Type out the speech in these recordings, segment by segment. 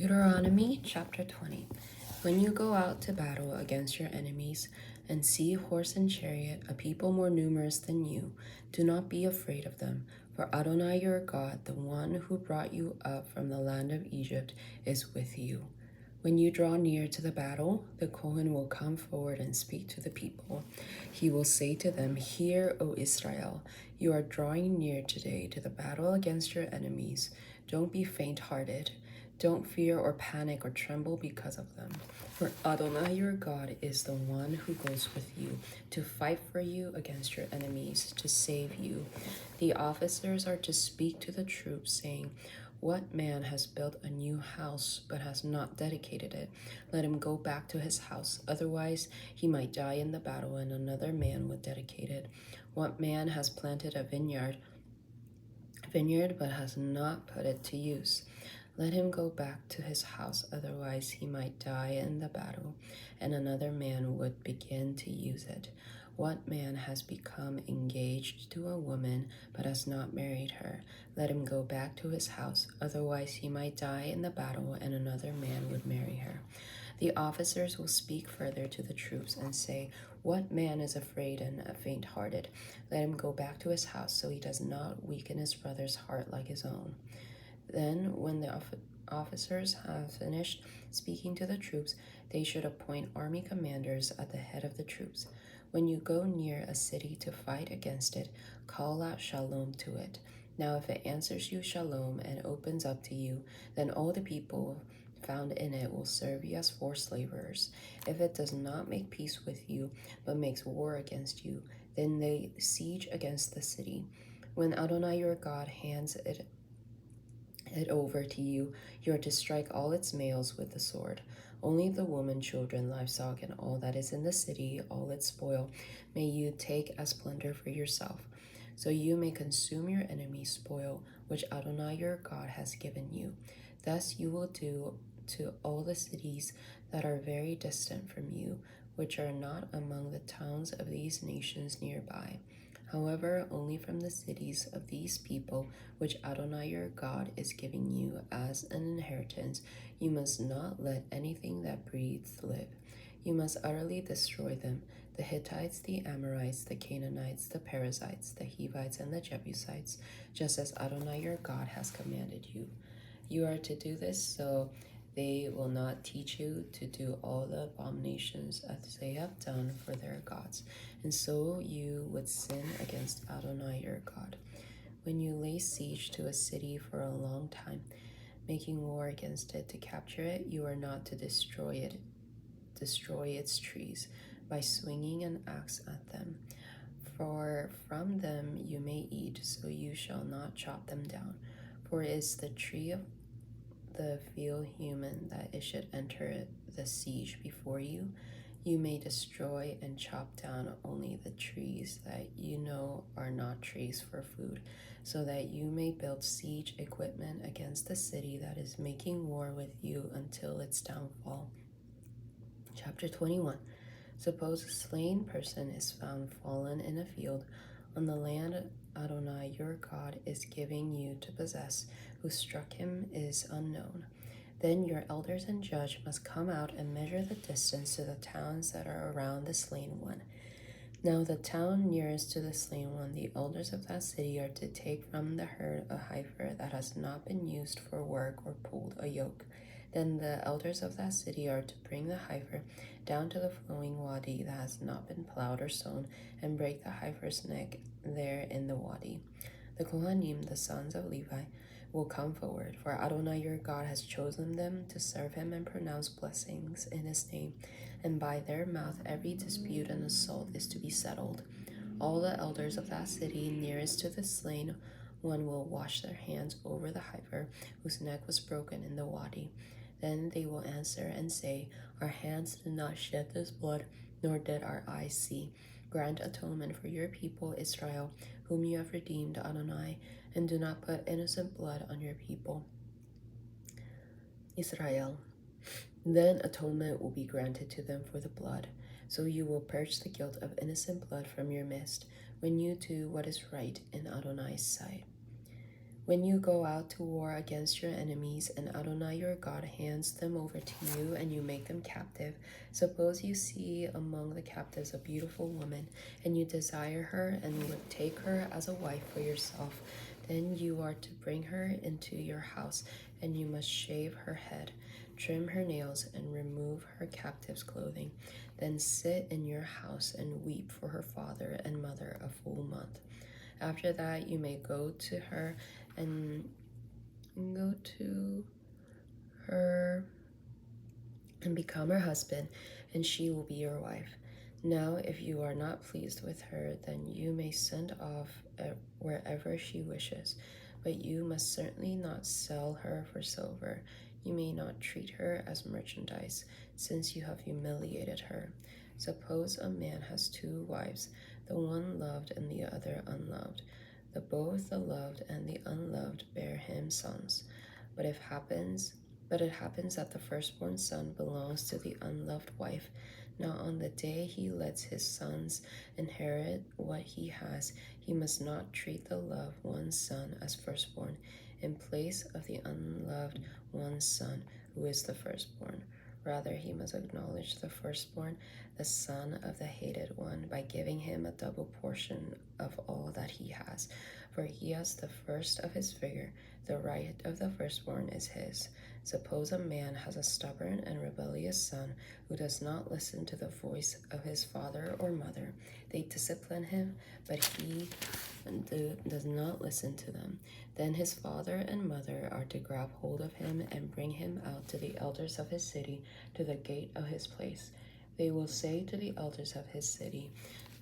Deuteronomy chapter 20. When you go out to battle against your enemies and see horse and chariot, a people more numerous than you, do not be afraid of them. For Adonai your God, the one who brought you up from the land of Egypt, is with you. When you draw near to the battle, the Kohen will come forward and speak to the people. He will say to them, "Hear, O Israel, you are drawing near today to the battle against your enemies. Don't be faint-hearted. Don't fear or panic or tremble because of them. For Adonai your God is the one who goes with you to fight for you against your enemies, to save you." The officers are to speak to the troops, saying, "What man has built a new house but has not dedicated it? Let him go back to his house. Otherwise, he might die in the battle and another man would dedicate it. What man has planted a vineyard but has not put it to use? Let him go back to his house. Otherwise, he might die in the battle and another man would begin to use it. What man has become engaged to a woman but has not married her? Let him go back to his house. Otherwise, he might die in the battle and another man would marry her." The officers will speak further to the troops and say, "What man is afraid and faint-hearted? Let him go back to his house so he does not weaken his brother's heart like his own." Then, when the officers have finished speaking to the troops, they should appoint army commanders at the head of the troops. When you go near a city to fight against it, call out shalom to it. Now, if it answers you shalom and opens up to you, then all the people found in it will serve you as forced laborers. If it does not make peace with you, but makes war against you, then they siege against the city. When Adonai your God hands it over to you, you are to strike all its males with the sword. Only the women, children, livestock, and all that is in the city, all its spoil, may you take as plunder for yourself, so you may consume your enemy's spoil, which Adonai your God has given you. Thus you will do to all the cities that are very distant from you, which are not among the towns of these nations nearby. However, only from the cities of these people, which Adonai your God is giving you as an inheritance, you must not let anything that breathes live. You must utterly destroy them: the Hittites, the Amorites, the Canaanites, the Perizzites, the Hivites, and the Jebusites, just as Adonai your God has commanded you. You are to do this so they will not teach you to do all the abominations as they have done for their gods, and so you would sin against Adonai your God. When you lay siege to a city for a long time, making war against it to capture it, you are not to destroy its trees by swinging an axe at them. For from them you may eat, so you shall not chop them down. For it is the tree of the field human that it should enter the siege before you. You may destroy and chop down only the trees that you know are not trees for food, so that you may build siege equipment against the city that is making war with you until its downfall. Chapter 21. Suppose a slain person is found fallen in a field on the land Adonai your God is giving you to possess. Who struck him is unknown. Then your elders and judge must come out and measure the distance to the towns that are around the slain one. Now the town nearest to the slain one, the elders of that city are to take from the herd a heifer that has not been used for work or pulled a yoke. Then the elders of that city are to bring the heifer down to the flowing wadi that has not been plowed or sown, and break the heifer's neck there in the wadi. The Kohanim, the sons of Levi, will come forward, for Adonai your God has chosen them to serve him and pronounce blessings in his name, and by their mouth every dispute and assault is to be settled. All the elders of that city nearest to the slain one will wash their hands over the heifer whose neck was broken in the wadi. Then they will answer and say, "Our hands did not shed this blood, nor did our eyes see. Grant atonement for your people Israel, whom you have redeemed, Adonai, and do not put innocent blood on your people Israel." Then atonement will be granted to them for the blood. So you will purge the guilt of innocent blood from your midst, when you do what is right in Adonai's sight. When you go out to war against your enemies, and Adonai your God hands them over to you, and you make them captive, suppose you see among the captives a beautiful woman, and you desire her, and would take her as a wife for yourself, then you are to bring her into your house, and you must shave her head, trim her nails, and remove her captive's clothing. Then sit in your house and weep for her father and mother a full month. After that, you may go to her and become her husband, and she will be your wife. Now, if you are not pleased with her, then you may send off wherever she wishes, but you must certainly not sell her for silver. You may not treat her as merchandise, since you have humiliated her. Suppose a man has two wives, the one loved and the other unloved. Both the loved and the unloved bear him sons. But it happens that the firstborn son belongs to the unloved wife. Now on the day he lets his sons inherit what he has, he must not treat the loved one's son as firstborn, in place of the unloved one's son, who is the firstborn. Rather, he must acknowledge the firstborn, the son of the hated one, by giving him a double portion of all that he has. For he has the first of his figure, the right of the firstborn is his. Suppose a man has a stubborn and rebellious son who does not listen to the voice of his father or mother. They discipline him, but he does not listen to them. Then his father and mother are to grab hold of him and bring him out to the elders of his city, to the gate of his place. They will say to the elders of his city,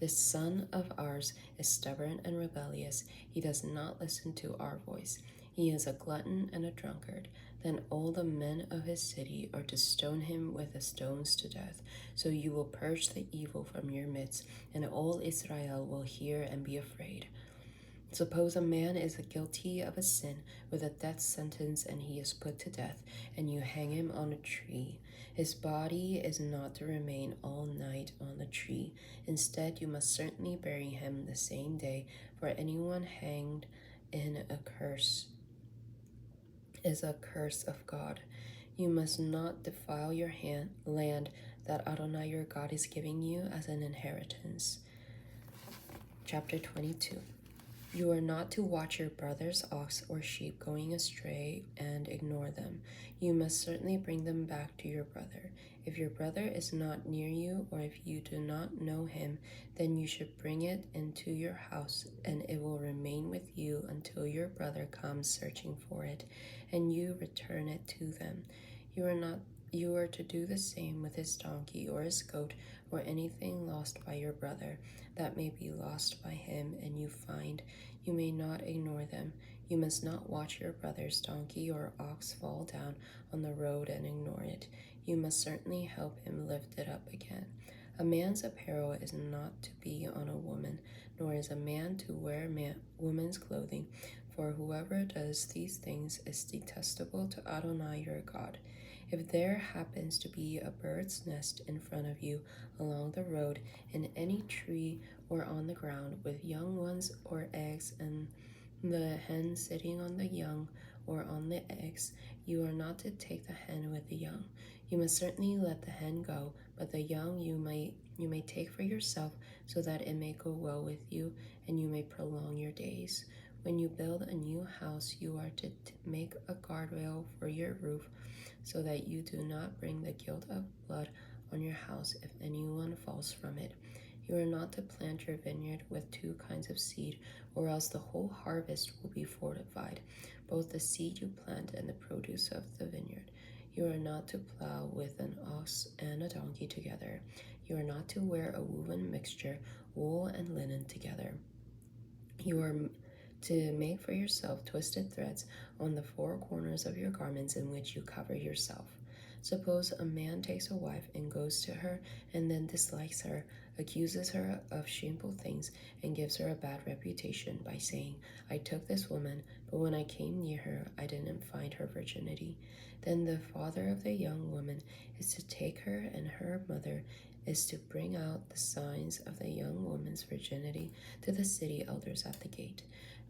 "This son of ours is stubborn and rebellious. He does not listen to our voice. He is a glutton and a drunkard." Then all the men of his city are to stone him with the stones to death. So you will purge the evil from your midst, and all Israel will hear and be afraid. Suppose a man is guilty of a sin with a death sentence, and he is put to death, and you hang him on a tree. His body is not to remain all night on the tree. Instead, you must certainly bury him the same day, for anyone hanged in a curse is a curse of God. You must not defile your land that Adonai your God is giving you as an inheritance. Chapter 22. You are not to watch your brother's ox or sheep going astray and ignore them. You must certainly bring them back to your brother. If your brother is not near you, or if you do not know him, then you should bring it into your house, and it will remain with you until your brother comes searching for it, and you return it to them. You are to do the same with his donkey or his goat or anything lost by your brother that may be lost by him and you find. You may not ignore them. You must not watch your brother's donkey or ox fall down on the road and ignore it. You must certainly help him lift it up again. A man's apparel is not to be on a woman, nor is a man to wear woman's clothing, for whoever does these things is detestable to Adonai your God. If there happens to be a bird's nest in front of you along the road, in any tree or on the ground, with young ones or eggs, and the hen sitting on the young or on the eggs, you are not to take the hen with the young. You must certainly let the hen go, but the young you may take for yourself, so that it may go well with you and you may prolong your days. When you build a new house, you are to make a guardrail for your roof, so that you do not bring the guilt of blood on your house if anyone falls from it. You are not to plant your vineyard with two kinds of seed, or else the whole harvest will be fortified, both the seed you plant and the produce of the vineyard. You are not to plow with an ox and a donkey together. You are not to wear a woven mixture, wool and linen together. You are to make for yourself twisted threads on the four corners of your garments in which you cover yourself. Suppose a man takes a wife and goes to her and then dislikes her, accuses her of shameful things, and gives her a bad reputation by saying, "I took this woman, but when I came near her, I didn't find her virginity." Then the father of the young woman is to take her, and her mother is to bring out the signs of the young woman's virginity to the city elders at the gate.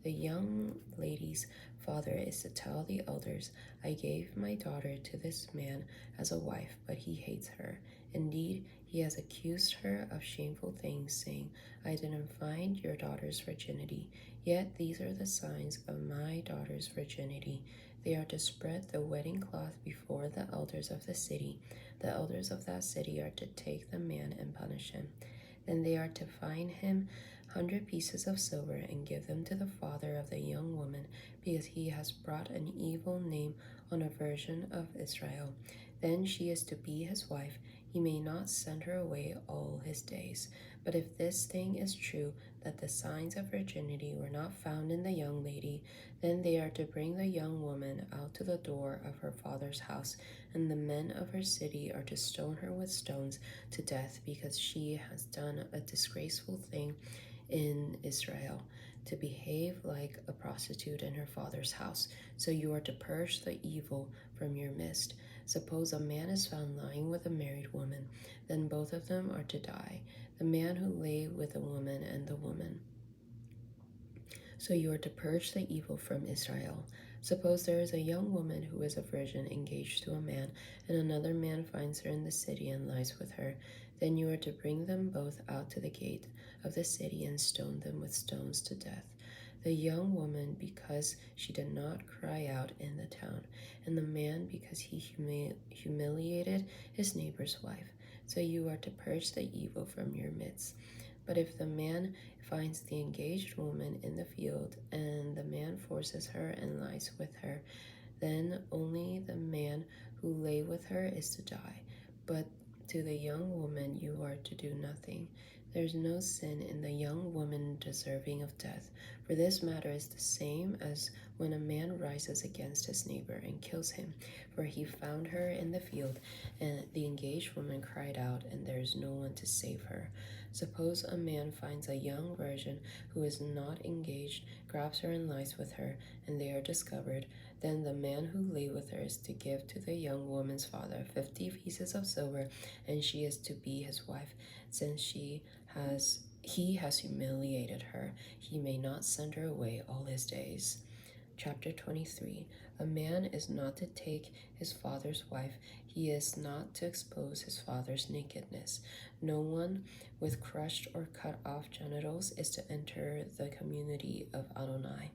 The young lady's father is to tell the elders, I gave my daughter to this man as a wife, but he hates her. Indeed, he has accused her of shameful things, saying, I didn't find your daughter's virginity. Yet these are the signs of my daughter's virginity. They are to spread the wedding cloth before the elders of the city. The elders of that city are to take the man and punish him. Then they are to fine him 100 pieces of silver and give them to the father of the young woman, because he has brought an evil name on a virgin of Israel. Then she is to be his wife. He may not send her away all his days. But if this thing is true, that the signs of virginity were not found in the young lady, then they are to bring the young woman out to the door of her father's house, and the men of her city are to stone her with stones to death, because she has done a disgraceful thing in Israel, to behave like a prostitute in her father's house. So you are to purge the evil from your midst. Suppose a man is found lying with a married woman, then both of them are to die, the man who lay with the woman and the woman. So you are to purge the evil from Israel. Suppose there is a young woman who is a virgin engaged to a man, and another man finds her in the city and lies with her. Then you are to bring them both out to the gate of the city and stone them with stones to death. The young woman because she did not cry out in the town, and the man because he humiliated his neighbor's wife. So you are to purge the evil from your midst. But if the man finds the engaged woman in the field, and the man forces her and lies with her, then only the man who lay with her is to die. But to the young woman you are to do nothing. There is no sin in the young woman deserving of death, for this matter is the same as when a man rises against his neighbor and kills him, for he found her in the field, and the engaged woman cried out, and there is no one to save her. Suppose a man finds a young virgin who is not engaged, grabs her and lies with her, and they are discovered. Then the man who lay with her is to give to the young woman's father 50 pieces of silver, and she is to be his wife, since he has humiliated her. He may not send her away all his days. Chapter 23. A man is not to take his father's wife. He is not to expose his father's nakedness. No one with crushed or cut off genitals is to enter the community of Adonai.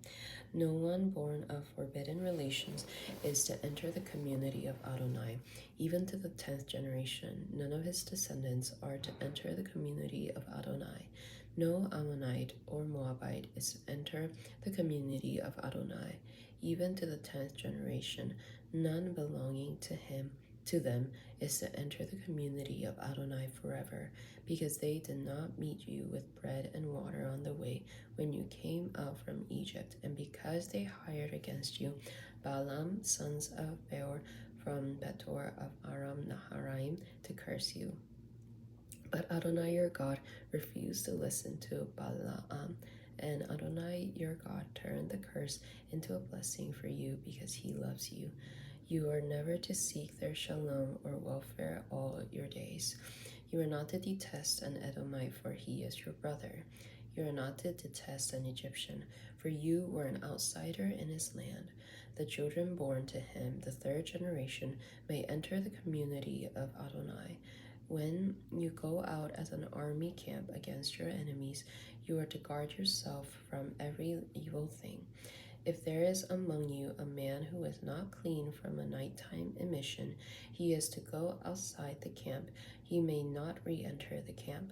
No one born of forbidden relations is to enter the community of Adonai. Even to the 10th generation, none of his descendants are to enter the community of Adonai. No Ammonite or Moabite is to enter the community of Adonai. Even to the 10th generation, none belonging to them is to enter the community of Adonai forever, because they did not meet you with bread and water on the way when you came out from Egypt, and because they hired against you Balaam, sons of Beor, from Petor of Aram Naharaim, to curse you. But Adonai your God refused to listen to Balaam, and Adonai your God turned the curse into a blessing for you because he loves you. You are never to seek their shalom or welfare all your days. You are not to detest an Edomite, for he is your brother. You are not to detest an Egyptian, for you were an outsider in his land. The children born to him, the 3rd generation, may enter the community of Adonai. When you go out as an army camp against your enemies, you are to guard yourself from every evil thing. If there is among you a man who is not clean from a nighttime emission, he is to go outside the camp. He may not re-enter the camp.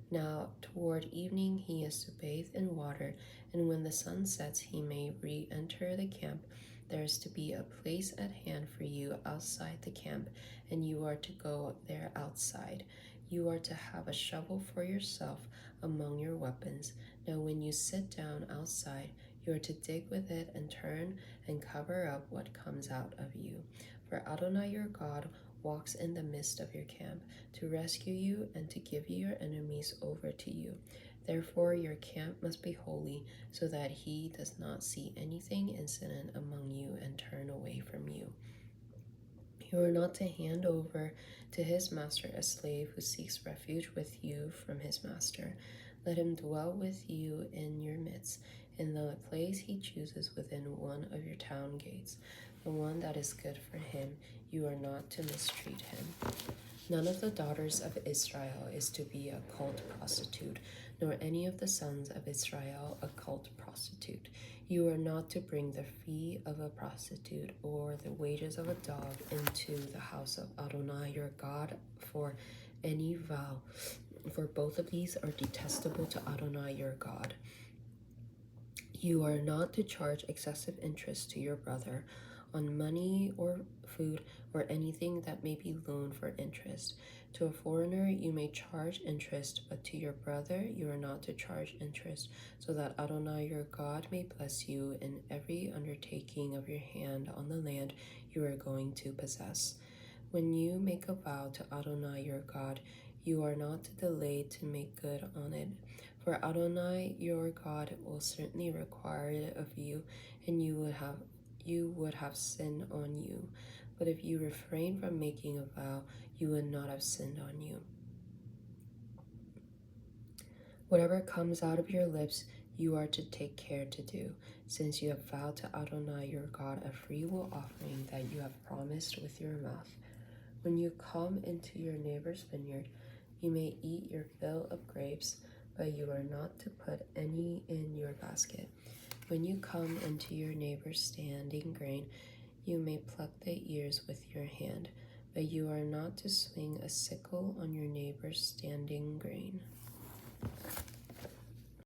Now, toward evening, he is to bathe in water, and when the sun sets, he may re-enter the camp. There is to be a place at hand for you outside the camp, and you are to go there outside. You are to have a shovel for yourself among your weapons. Now, when you sit down outside, you are to dig with it and turn and cover up what comes out of you. For Adonai your God walks in the midst of your camp to rescue you and to give your enemies over to you. Therefore your camp must be holy, so that he does not see anything incident among you and turn away from you. You are not to hand over to his master a slave who seeks refuge with you from his master. Let him dwell with you in your midst. in the place he chooses within one of your town gates, the one that is good for him. You are not to mistreat him. None of the daughters of Israel is to be a cult prostitute, nor any of the sons of Israel a cult prostitute. You are not to bring the fee of a prostitute or the wages of a dog into the house of Adonai your God for any vow, for both of these are detestable to Adonai your God. You are not to charge excessive interest to your brother on money or food or anything that may be loaned for interest. To a foreigner you may charge interest, but to your brother you are not to charge interest, so that Adonai your God may bless you in every undertaking of your hand on the land you are going to possess. When you make a vow to Adonai your God, you are not to delay to make good on it. For Adonai your God will certainly require it of you, and you would have sin on you. But if you refrain from making a vow, you would not have sinned on you. Whatever comes out of your lips, you are to take care to do, since you have vowed to Adonai your God a freewill offering that you have promised with your mouth. When you come into your neighbor's vineyard, you may eat your fill of grapes, but you are not to put any in your basket. When you come into your neighbor's standing grain, you may pluck the ears with your hand, but you are not to swing a sickle on your neighbor's standing grain.